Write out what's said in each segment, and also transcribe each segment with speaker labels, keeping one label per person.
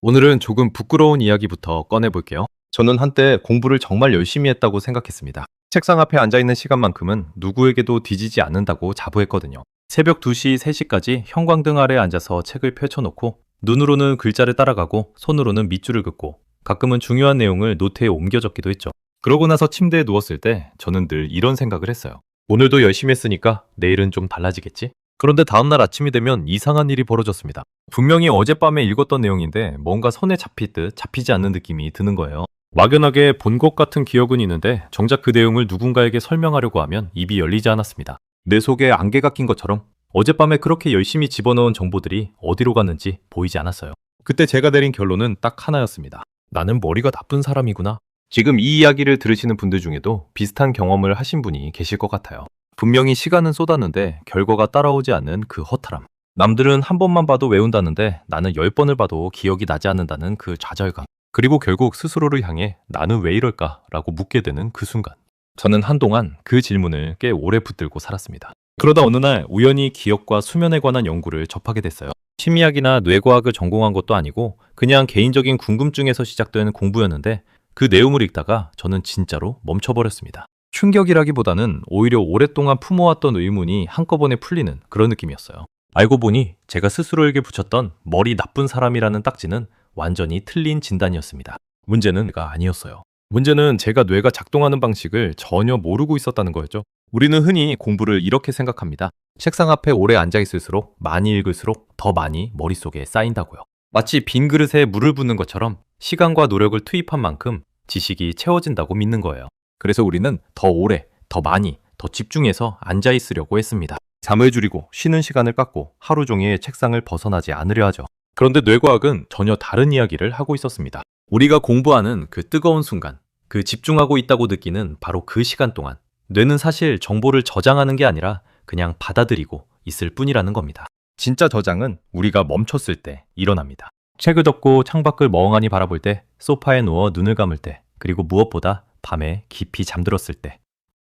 Speaker 1: 오늘은 조금 부끄러운 이야기부터 꺼내볼게요. 저는 한때 공부를 정말 열심히 했다고 생각했습니다. 책상 앞에 앉아있는 시간만큼은 누구에게도 뒤지지 않는다고 자부했거든요. 새벽 2시, 3시까지 형광등 아래 앉아서 책을 펼쳐놓고 눈으로는 글자를 따라가고 손으로는 밑줄을 긋고 가끔은 중요한 내용을 노트에 옮겨 적기도 했죠. 그러고 나서 침대에 누웠을 때 저는 늘 이런 생각을 했어요. 오늘도 열심히 했으니까 내일은 좀 달라지겠지? 그런데 다음날 아침이 되면 이상한 일이 벌어졌습니다. 분명히 어젯밤에 읽었던 내용인데 뭔가 손에 잡힐 듯 잡히지 않는 느낌이 드는 거예요. 막연하게 본 것 같은 기억은 있는데 정작 그 내용을 누군가에게 설명하려고 하면 입이 열리지 않았습니다. 내 속에 안개가 낀 것처럼 어젯밤에 그렇게 열심히 집어넣은 정보들이 어디로 갔는지 보이지 않았어요. 그때 제가 내린 결론은 딱 하나였습니다. 나는 머리가 나쁜 사람이구나. 지금 이 이야기를 들으시는 분들 중에도 비슷한 경험을 하신 분이 계실 것 같아요. 분명히 시간은 쏟았는데 결과가 따라오지 않는 그 허탈함. 남들은 한 번만 봐도 외운다는데 나는 10번을 봐도 기억이 나지 않는다는 그 좌절감. 그리고 결국 스스로를 향해 나는 왜 이럴까? 라고 묻게 되는 그 순간. 저는 한동안 그 질문을 꽤 오래 붙들고 살았습니다. 그러다 어느 날 우연히 기억과 수면에 관한 연구를 접하게 됐어요. 심리학이나 뇌과학을 전공한 것도 아니고 그냥 개인적인 궁금증에서 시작된 공부였는데 그 내용을 읽다가 저는 진짜로 멈춰버렸습니다. 충격이라기보다는 오히려 오랫동안 품어왔던 의문이 한꺼번에 풀리는 그런 느낌이었어요. 알고 보니 제가 스스로에게 붙였던 머리 나쁜 사람이라는 딱지는 완전히 틀린 진단이었습니다. 문제는 내가 아니었어요. 문제는 제가 뇌가 작동하는 방식을 전혀 모르고 있었다는 거였죠. 우리는 흔히 공부를 이렇게 생각합니다. 책상 앞에 오래 앉아 있을수록 많이 읽을수록 더 많이 머릿속에 쌓인다고요. 마치 빈 그릇에 물을 붓는 것처럼 시간과 노력을 투입한 만큼 지식이 채워진다고 믿는 거예요. 그래서 우리는 더 오래, 더 많이, 더 집중해서 앉아 있으려고 했습니다. 잠을 줄이고 쉬는 시간을 깎고 하루 종일 책상을 벗어나지 않으려 하죠. 그런데 뇌과학은 전혀 다른 이야기를 하고 있었습니다. 우리가 공부하는 그 뜨거운 순간, 그 집중하고 있다고 느끼는 바로 그 시간 동안 뇌는 사실 정보를 저장하는 게 아니라 그냥 받아들이고 있을 뿐이라는 겁니다. 진짜 저장은 우리가 멈췄을 때 일어납니다. 책을 덮고 창밖을 멍하니 바라볼 때, 소파에 누워 눈을 감을 때, 그리고 무엇보다 밤에 깊이 잠들었을 때.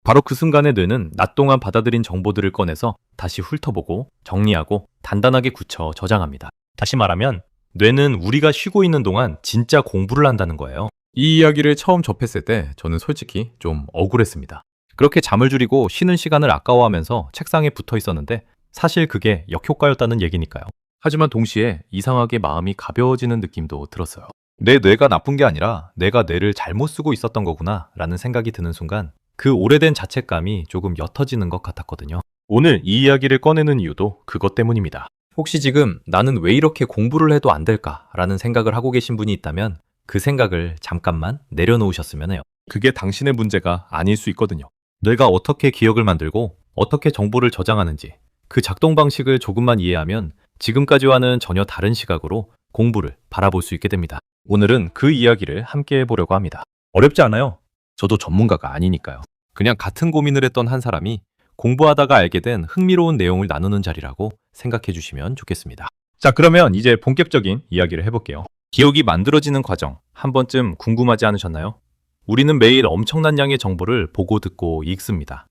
Speaker 1: 바로 그 순간에 뇌는 낮 동안 받아들인 정보들을 꺼내서 다시 훑어보고 정리하고 단단하게 굳혀 저장합니다. 다시 말하면 뇌는 우리가 쉬고 있는 동안 진짜 공부를 한다는 거예요. 이 이야기를 처음 접했을 때 저는 솔직히 좀 억울했습니다. 그렇게 잠을 줄이고 쉬는 시간을 아까워하면서 책상에 붙어 있었는데 사실 그게 역효과였다는 얘기니까요. 하지만 동시에 이상하게 마음이 가벼워지는 느낌도 들었어요. 내 뇌가 나쁜 게 아니라 내가 뇌를 잘못 쓰고 있었던 거구나 라는 생각이 드는 순간 그 오래된 자책감이 조금 옅어지는 것 같았거든요. 오늘 이 이야기를 꺼내는 이유도 그것 때문입니다. 혹시 지금 나는 왜 이렇게 공부를 해도 안 될까 라는 생각을 하고 계신 분이 있다면 그 생각을 잠깐만 내려놓으셨으면 해요. 그게 당신의 문제가 아닐 수 있거든요. 뇌가 어떻게 기억을 만들고 어떻게 정보를 저장하는지 그 작동 방식을 조금만 이해하면 지금까지와는 전혀 다른 시각으로 공부를 바라볼 수 있게 됩니다. 오늘은 그 이야기를 함께 해보려고 합니다. 어렵지 않아요. 저도 전문가가 아니니까요. 그냥 같은 고민을 했던 한 사람이 공부하다가 알게 된 흥미로운 내용을 나누는 자리라고 생각해 주시면 좋겠습니다. 자, 그러면 이제 본격적인 이야기를 해볼게요. 기억이 만들어지는 과정, 한 번쯤 궁금하지 않으셨나요? 우리는 매일 엄청난 양의 정보를 보고 듣고 읽습니다.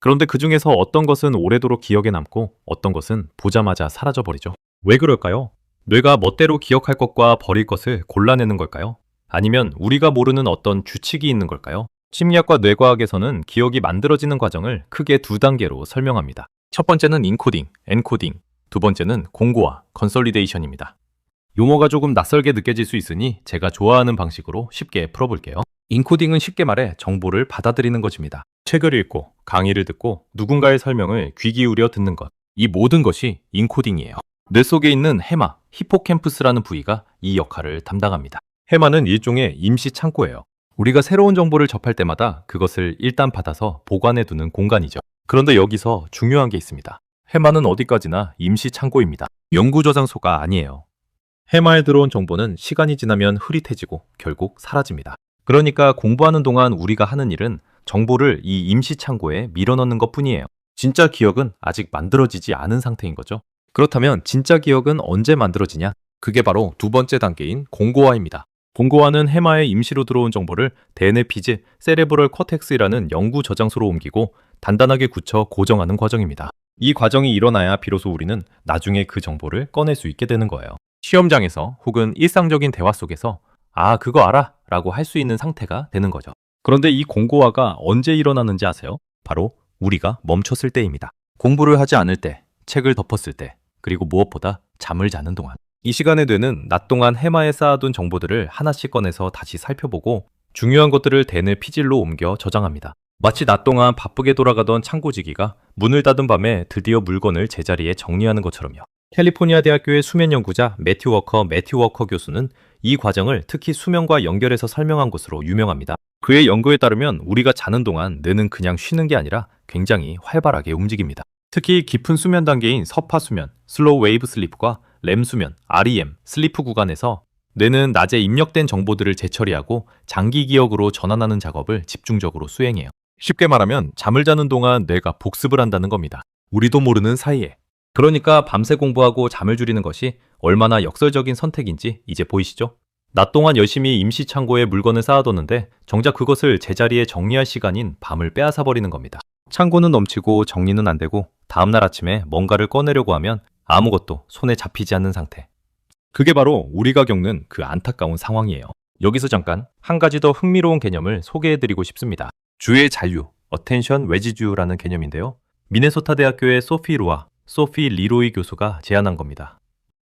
Speaker 1: 그런데 그 중에서 어떤 것은 오래도록 기억에 남고 어떤 것은 보자마자 사라져버리죠. 왜 그럴까요? 뇌가 멋대로 기억할 것과 버릴 것을 골라내는 걸까요? 아니면 우리가 모르는 어떤 규칙이 있는 걸까요? 심리학과 뇌과학에서는 기억이 만들어지는 과정을 크게 두 단계로 설명합니다. 첫 번째는 인코딩, 엔코딩, 두 번째는 공고화, 컨솔리데이션입니다. 용어가 조금 낯설게 느껴질 수 있으니 제가 좋아하는 방식으로 쉽게 풀어볼게요. 인코딩은 쉽게 말해 정보를 받아들이는 것입니다. 책을 읽고 강의를 듣고 누군가의 설명을 귀 기울여 듣는 것. 이 모든 것이 인코딩이에요. 뇌 속에 있는 해마, 히포캠프스라는 부위가 이 역할을 담당합니다. 해마는 일종의 임시 창고예요. 우리가 새로운 정보를 접할 때마다 그것을 일단 받아서 보관해 두는 공간이죠. 그런데 여기서 중요한 게 있습니다. 해마는 어디까지나 임시 창고입니다. 영구 저장소가 아니에요. 해마에 들어온 정보는 시간이 지나면 흐릿해지고 결국 사라집니다. 그러니까 공부하는 동안 우리가 하는 일은 정보를 이 임시 창고에 밀어넣는 것뿐이에요. 진짜 기억은 아직 만들어지지 않은 상태인 거죠. 그렇다면 진짜 기억은 언제 만들어지냐? 그게 바로 두 번째 단계인 공고화입니다. 공고화는 해마에 임시로 들어온 정보를 대뇌피즈, 세레브럴 코텍스라는 영구 저장소로 옮기고 단단하게 굳혀 고정하는 과정입니다. 이 과정이 일어나야 비로소 우리는 나중에 그 정보를 꺼낼 수 있게 되는 거예요. 시험장에서 혹은 일상적인 대화 속에서 아, 그거 알아? 라고 할 수 있는 상태가 되는 거죠. 그런데 이 공고화가 언제 일어나는지 아세요? 바로 우리가 멈췄을 때입니다. 공부를 하지 않을 때, 책을 덮었을 때, 그리고 무엇보다 잠을 자는 동안. 이 시간에 뇌는 낮 동안 해마에 쌓아둔 정보들을 하나씩 꺼내서 다시 살펴보고 중요한 것들을 대뇌 피질로 옮겨 저장합니다. 마치 낮 동안 바쁘게 돌아가던 창고지기가 문을 닫은 밤에 드디어 물건을 제자리에 정리하는 것처럼요. 캘리포니아 대학교의 수면 연구자 매튜 워커 교수는 이 과정을 특히 수면과 연결해서 설명한 것으로 유명합니다. 그의 연구에 따르면 우리가 자는 동안 뇌는 그냥 쉬는 게 아니라 굉장히 활발하게 움직입니다. 특히 깊은 수면 단계인 서파 수면, 슬로우 웨이브 슬리프과 렘 수면, REM, 슬리프 구간에서 뇌는 낮에 입력된 정보들을 재처리하고 장기 기억으로 전환하는 작업을 집중적으로 수행해요. 쉽게 말하면 잠을 자는 동안 뇌가 복습을 한다는 겁니다. 우리도 모르는 사이에. 그러니까 밤새 공부하고 잠을 줄이는 것이 얼마나 역설적인 선택인지 이제 보이시죠? 낮 동안 열심히 임시 창고에 물건을 쌓아뒀는데 정작 그것을 제자리에 정리할 시간인 밤을 빼앗아버리는 겁니다. 창고는 넘치고 정리는 안 되고 다음날 아침에 뭔가를 꺼내려고 하면 아무것도 손에 잡히지 않는 상태. 그게 바로 우리가 겪는 그 안타까운 상황이에요. 여기서 잠깐 한 가지 더 흥미로운 개념을 소개해드리고 싶습니다. 주의 잔류, attention residue라는 개념인데요. 미네소타 대학교의 소피 리로이 교수가 제안한 겁니다.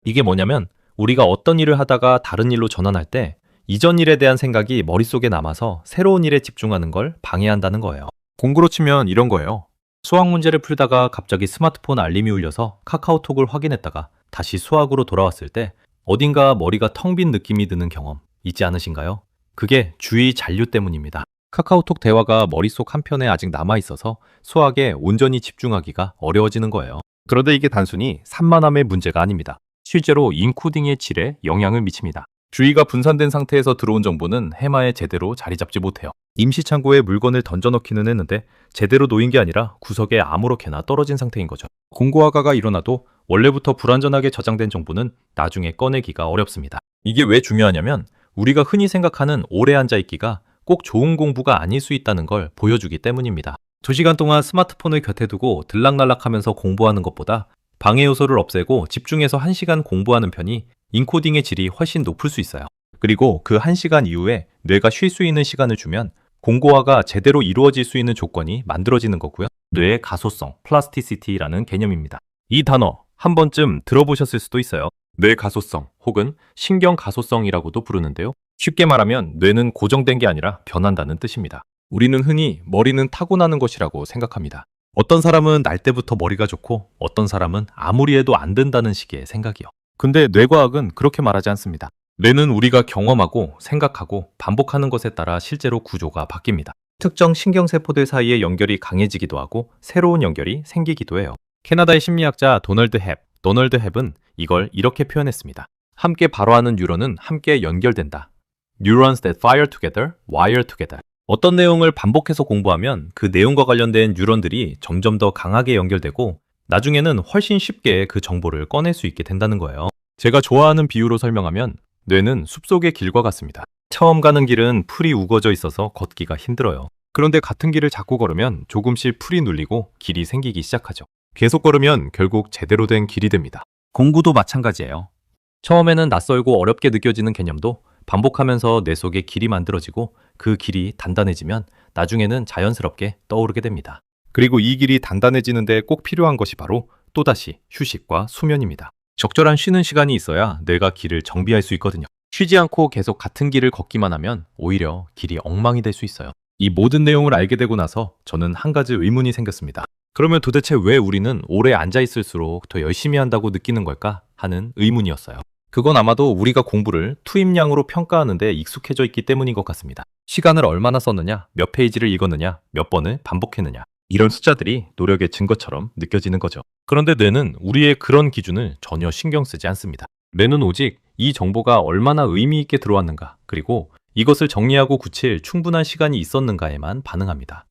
Speaker 1: 이게 뭐냐면 우리가 어떤 일을 하다가 다른 일로 전환할 때 이전 일에 대한 생각이 머릿속에 남아서 새로운 일에 집중하는 걸 방해한다는 거예요. 공구로 치면 이런 거예요. 수학 문제를 풀다가 갑자기 스마트폰 알림이 울려서 카카오톡을 확인했다가 다시 수학으로 돌아왔을 때 어딘가 머리가 텅 빈 느낌이 드는 경험 있지 않으신가요? 그게 주의 잔류 때문입니다. 카카오톡 대화가 머릿속 한편에 아직 남아있어서 수학에 온전히 집중하기가 어려워지는 거예요. 그런데 이게 단순히 산만함의 문제가 아닙니다. 실제로 인코딩의 질에 영향을 미칩니다. 주의가 분산된 상태에서 들어온 정보는 해마에 제대로 자리 잡지 못해요. 임시창고에 물건을 던져넣기는 했는데 제대로 놓인 게 아니라 구석에 아무렇게나 떨어진 상태인 거죠. 공고화가가 일어나도 원래부터 불완전하게 저장된 정보는 나중에 꺼내기가 어렵습니다. 이게 왜 중요하냐면 우리가 흔히 생각하는 오래 앉아있기가 꼭 좋은 공부가 아닐 수 있다는 걸 보여주기 때문입니다. 2시간 동안 스마트폰을 곁에 두고 들락날락하면서 공부하는 것보다 방해 요소를 없애고 집중해서 1시간 공부하는 편이 인코딩의 질이 훨씬 높을 수 있어요. 그리고 그 1시간 이후에 뇌가 쉴 수 있는 시간을 주면 공고화가 제대로 이루어질 수 있는 조건이 만들어지는 거고요. 뇌의 가소성, 플라스티시티라는 개념입니다. 이 단어 한 번쯤 들어보셨을 수도 있어요. 뇌 가소성 혹은 신경 가소성이라고도 부르는데요. 쉽게 말하면 뇌는 고정된 게 아니라 변한다는 뜻입니다. 우리는 흔히 머리는 타고나는 것이라고 생각합니다. 어떤 사람은 날 때부터 머리가 좋고 어떤 사람은 아무리 해도 안 된다는 식의 생각이요. 근데 뇌과학은 그렇게 말하지 않습니다. 뇌는 우리가 경험하고 생각하고 반복하는 것에 따라 실제로 구조가 바뀝니다. 특정 신경세포들 사이의 연결이 강해지기도 하고 새로운 연결이 생기기도 해요. 캐나다의 심리학자 도널드 헵은 이걸 이렇게 표현했습니다. 함께 발화하는 뉴런은 함께 연결된다. Neurons that fire together, wire together. 어떤 내용을 반복해서 공부하면 그 내용과 관련된 뉴런들이 점점 더 강하게 연결되고 나중에는 훨씬 쉽게 그 정보를 꺼낼 수 있게 된다는 거예요. 제가 좋아하는 비유로 설명하면 뇌는 숲속의 길과 같습니다. 처음 가는 길은 풀이 우거져 있어서 걷기가 힘들어요. 그런데 같은 길을 자꾸 걸으면 조금씩 풀이 눌리고 길이 생기기 시작하죠. 계속 걸으면 결국 제대로 된 길이 됩니다. 공부도 마찬가지예요. 처음에는 낯설고 어렵게 느껴지는 개념도 반복하면서 뇌 속에 길이 만들어지고 그 길이 단단해지면 나중에는 자연스럽게 떠오르게 됩니다. 그리고 이 길이 단단해지는데 꼭 필요한 것이 바로 또다시 휴식과 수면입니다. 적절한 쉬는 시간이 있어야 뇌가 길을 정비할 수 있거든요. 쉬지 않고 계속 같은 길을 걷기만 하면 오히려 길이 엉망이 될 수 있어요. 이 모든 내용을 알게 되고 나서 저는 한 가지 의문이 생겼습니다. 그러면 도대체 왜 우리는 오래 앉아있을수록 더 열심히 한다고 느끼는 걸까 하는 의문이었어요. 그건 아마도 우리가 공부를 투입량으로 평가하는 데 익숙해져 있기 때문인 것 같습니다. 시간을 얼마나 썼느냐, 몇 페이지를 읽었느냐, 몇 번을 반복했느냐. 이런 숫자들이 노력의 증거처럼 느껴지는 거죠. 그런데 뇌는 우리의 그런 기준을 전혀 신경 쓰지 않습니다. 뇌는 오직 이 정보가 얼마나 의미 있게 들어왔는가, 그리고 이것을 정리하고 굳힐 충분한 시간이 있었는가에만 반응합니다.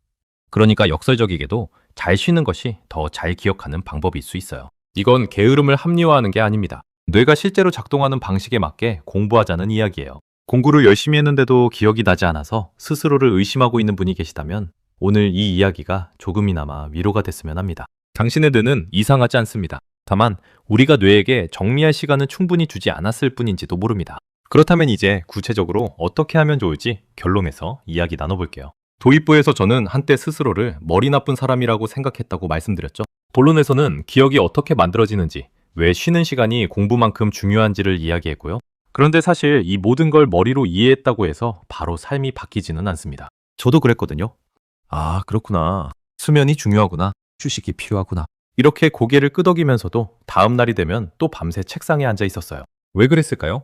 Speaker 1: 그러니까 역설적이게도 잘 쉬는 것이 더 잘 기억하는 방법일 수 있어요. 이건 게으름을 합리화하는 게 아닙니다. 뇌가 실제로 작동하는 방식에 맞게 공부하자는 이야기예요. 공부를 열심히 했는데도 기억이 나지 않아서 스스로를 의심하고 있는 분이 계시다면 오늘 이 이야기가 조금이나마 위로가 됐으면 합니다. 당신의 뇌는 이상하지 않습니다. 다만 우리가 뇌에게 정리할 시간은 충분히 주지 않았을 뿐인지도 모릅니다. 그렇다면 이제 구체적으로 어떻게 하면 좋을지 결론에서 이야기 나눠볼게요. 도입부에서 저는 한때 스스로를 머리 나쁜 사람이라고 생각했다고 말씀드렸죠. 본론에서는 기억이 어떻게 만들어지는지, 왜 쉬는 시간이 공부만큼 중요한지를 이야기했고요. 그런데 사실 이 모든 걸 머리로 이해했다고 해서 바로 삶이 바뀌지는 않습니다. 저도 그랬거든요. 아, 그렇구나. 수면이 중요하구나. 휴식이 필요하구나. 이렇게 고개를 끄덕이면서도 다음 날이 되면 또 밤새 책상에 앉아 있었어요. 왜 그랬을까요?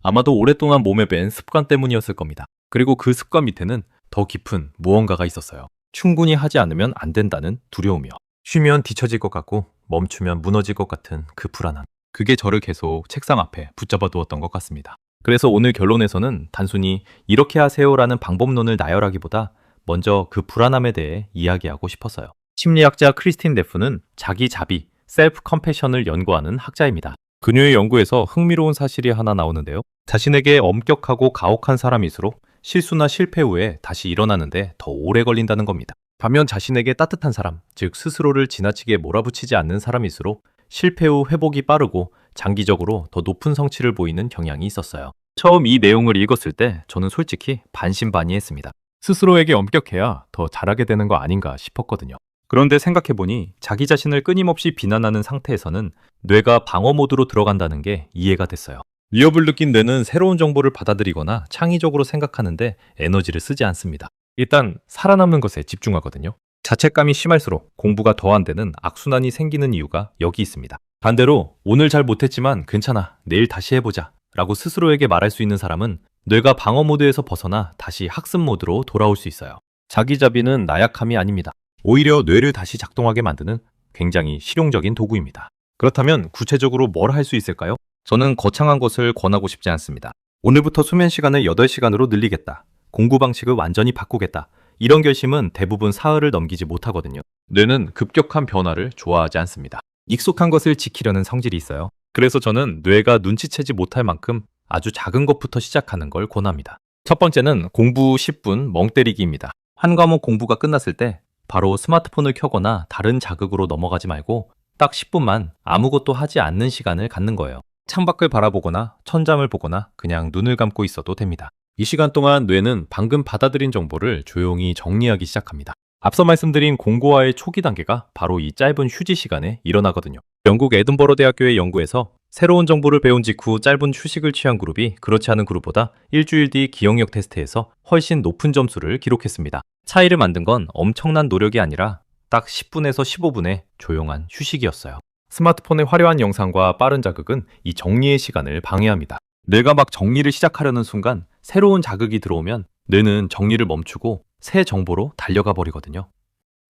Speaker 1: 아마도 오랫동안 몸에 밴 습관 때문이었을 겁니다. 그리고 그 습관 밑에는 더 깊은 무언가가 있었어요. 충분히 하지 않으면 안 된다는 두려움이요. 쉬면 뒤처질 것 같고 멈추면 무너질 것 같은 그 불안함. 그게 저를 계속 책상 앞에 붙잡아 두었던 것 같습니다. 그래서 오늘 결론에서는 단순히 이렇게 하세요라는 방법론을 나열하기보다 먼저 그 불안함에 대해 이야기하고 싶었어요. 심리학자 크리스틴 네프는 자기 자비, 셀프 컴패션을 연구하는 학자입니다. 그녀의 연구에서 흥미로운 사실이 하나 나오는데요. 자신에게 엄격하고 가혹한 사람일수록 실수나 실패 후에 다시 일어나는데 더 오래 걸린다는 겁니다. 반면 자신에게 따뜻한 사람, 즉 스스로를 지나치게 몰아붙이지 않는 사람일수록 실패 후 회복이 빠르고 장기적으로 더 높은 성취를 보이는 경향이 있었어요. 처음 이 내용을 읽었을 때 저는 솔직히 반신반의했습니다. 스스로에게 엄격해야 더 잘하게 되는 거 아닌가 싶었거든요. 그런데 생각해보니 자기 자신을 끊임없이 비난하는 상태에서는 뇌가 방어 모드로 들어간다는 게 이해가 됐어요. 위협을 느낀 뇌는 새로운 정보를 받아들이거나 창의적으로 생각하는데 에너지를 쓰지 않습니다. 일단 살아남는 것에 집중하거든요. 자책감이 심할수록 공부가 더 안 되는 악순환이 생기는 이유가 여기 있습니다. 반대로 오늘 잘 못했지만 괜찮아, 내일 다시 해보자 라고 스스로에게 말할 수 있는 사람은 뇌가 방어 모드에서 벗어나 다시 학습 모드로 돌아올 수 있어요. 자기 자비는 나약함이 아닙니다. 오히려 뇌를 다시 작동하게 만드는 굉장히 실용적인 도구입니다. 그렇다면 구체적으로 뭘 할 수 있을까요? 저는 거창한 것을 권하고 싶지 않습니다. 오늘부터 수면 시간을 8시간으로 늘리겠다. 공부 방식을 완전히 바꾸겠다. 이런 결심은 대부분 사흘을 넘기지 못하거든요. 뇌는 급격한 변화를 좋아하지 않습니다. 익숙한 것을 지키려는 성질이 있어요. 그래서 저는 뇌가 눈치채지 못할 만큼 아주 작은 것부터 시작하는 걸 권합니다. 첫 번째는 공부 10분 멍 때리기입니다. 한 과목 공부가 끝났을 때 바로 스마트폰을 켜거나 다른 자극으로 넘어가지 말고 딱 10분만 아무것도 하지 않는 시간을 갖는 거예요. 창밖을 바라보거나 천잠을 보거나 그냥 눈을 감고 있어도 됩니다. 이 시간 동안 뇌는 방금 받아들인 정보를 조용히 정리하기 시작합니다. 앞서 말씀드린 공고화의 초기 단계가 바로 이 짧은 휴지 시간에 일어나거든요. 영국 에든버러 대학교의 연구에서 새로운 정보를 배운 직후 짧은 휴식을 취한 그룹이 그렇지 않은 그룹보다 일주일 뒤 기억력 테스트에서 훨씬 높은 점수를 기록했습니다. 차이를 만든 건 엄청난 노력이 아니라 딱 10분에서 15분의 조용한 휴식이었어요. 스마트폰의 화려한 영상과 빠른 자극은 이 정리의 시간을 방해합니다. 뇌가 막 정리를 시작하려는 순간 새로운 자극이 들어오면 뇌는 정리를 멈추고 새 정보로 달려가 버리거든요.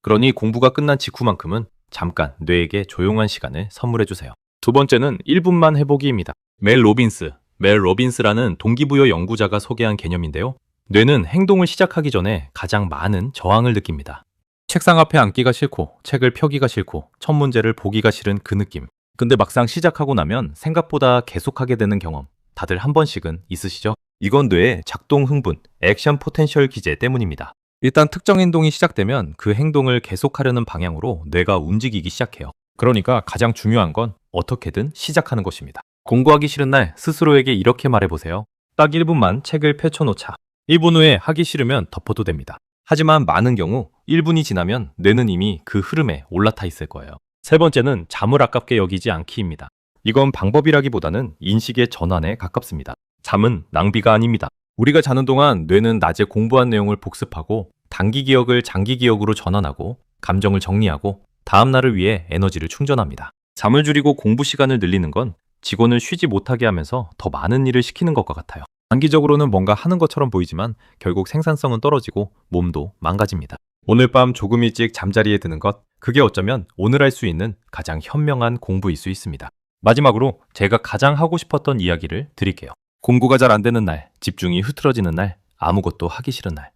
Speaker 1: 그러니 공부가 끝난 직후만큼은 잠깐 뇌에게 조용한 시간을 선물해 주세요. 두 번째는 1분만 해보기입니다. 멜 로빈스라는 동기부여 연구자가 소개한 개념인데요. 뇌는 행동을 시작하기 전에 가장 많은 저항을 느낍니다. 책상 앞에 앉기가 싫고 책을 펴기가 싫고 첫 문제를 보기가 싫은 그 느낌. 근데 막상 시작하고 나면 생각보다 계속하게 되는 경험 다들 한 번씩은 있으시죠? 이건 뇌의 작동 흥분, 액션 포텐셜 기제 때문입니다. 일단 특정 행동이 시작되면 그 행동을 계속하려는 방향으로 뇌가 움직이기 시작해요. 그러니까 가장 중요한 건 어떻게든 시작하는 것입니다. 공부하기 싫은 날 스스로에게 이렇게 말해보세요. 딱 1분만 책을 펼쳐놓자. 1분 후에 하기 싫으면 덮어도 됩니다. 하지만 많은 경우 1분이 지나면 뇌는 이미 그 흐름에 올라타 있을 거예요. 세 번째는 잠을 아깝게 여기지 않기입니다. 이건 방법이라기보다는 인식의 전환에 가깝습니다. 잠은 낭비가 아닙니다. 우리가 자는 동안 뇌는 낮에 공부한 내용을 복습하고 단기 기억을 장기 기억으로 전환하고 감정을 정리하고 다음 날을 위해 에너지를 충전합니다. 잠을 줄이고 공부 시간을 늘리는 건 직원을 쉬지 못하게 하면서 더 많은 일을 시키는 것과 같아요. 단기적으로는 뭔가 하는 것처럼 보이지만 결국 생산성은 떨어지고 몸도 망가집니다. 오늘 밤 조금 일찍 잠자리에 드는 것, 그게 어쩌면 오늘 할 수 있는 가장 현명한 공부일 수 있습니다. 마지막으로 제가 가장 하고 싶었던 이야기를 드릴게요. 공부가 잘 안 되는 날, 집중이 흐트러지는 날, 아무것도 하기 싫은 날.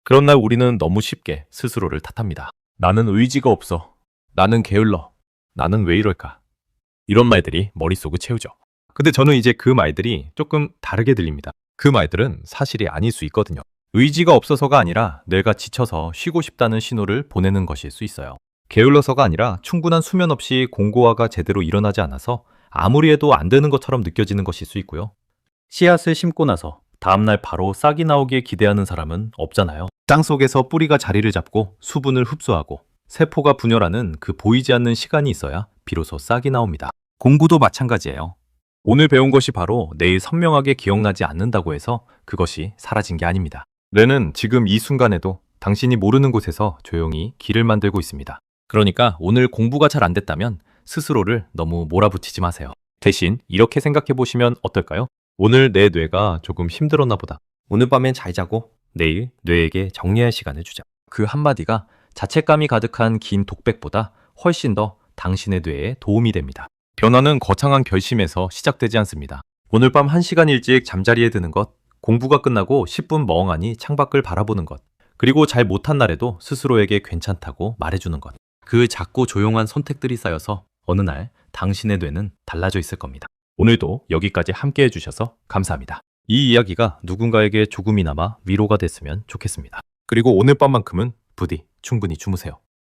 Speaker 1: 그런 날 우리는 너무 쉽게 스스로를 탓합니다. 나는 의지가 없어. 나는 게을러. 나는 왜 이럴까? 이런 말들이 머릿속을 채우죠. 근데 저는 이제 그 말들이 조금 다르게 들립니다. 그 말들은 사실이 아닐 수 있거든요. 의지가 없어서가 아니라 뇌가 지쳐서 쉬고 싶다는 신호를 보내는 것일 수 있어요. 게을러서가 아니라 충분한 수면 없이 공고화가 제대로 일어나지 않아서 아무리 해도 안 되는 것처럼 느껴지는 것일 수 있고요. 씨앗을 심고 나서 다음날 바로 싹이 나오길 기대하는 사람은 없잖아요. 땅 속에서 뿌리가 자리를 잡고 수분을 흡수하고 세포가 분열하는 그 보이지 않는 시간이 있어야 비로소 싹이 나옵니다. 공부도 마찬가지예요. 오늘 배운 것이 바로 내일 선명하게 기억나지 않는다고 해서 그것이 사라진 게 아닙니다. 뇌는 지금 이 순간에도 당신이 모르는 곳에서 조용히 길을 만들고 있습니다. 그러니까 오늘 공부가 잘 안 됐다면 스스로를 너무 몰아붙이지 마세요. 대신 이렇게 생각해 보시면 어떨까요? 오늘 내 뇌가 조금 힘들었나 보다. 오늘 밤엔 잘 자고 내일 뇌에게 정리할 시간을 주자. 그 한마디가 자책감이 가득한 긴 독백보다 훨씬 더 당신의 뇌에 도움이 됩니다. 변화는 거창한 결심에서 시작되지 않습니다. 오늘 밤 1시간 일찍 잠자리에 드는 것, 공부가 끝나고 10분 멍하니 창밖을 바라보는 것, 그리고 잘 못한 날에도 스스로에게 괜찮다고 말해주는 것. 그 작고 조용한 선택들이 쌓여서 어느 날 당신의 뇌는 달라져 있을 겁니다. 오늘도 여기까지 함께 해주셔서 감사합니다. 이 이야기가 누군가에게 조금이나마 위로가 됐으면 좋겠습니다. 그리고 오늘 밤만큼은 부디 충분히 주무세요.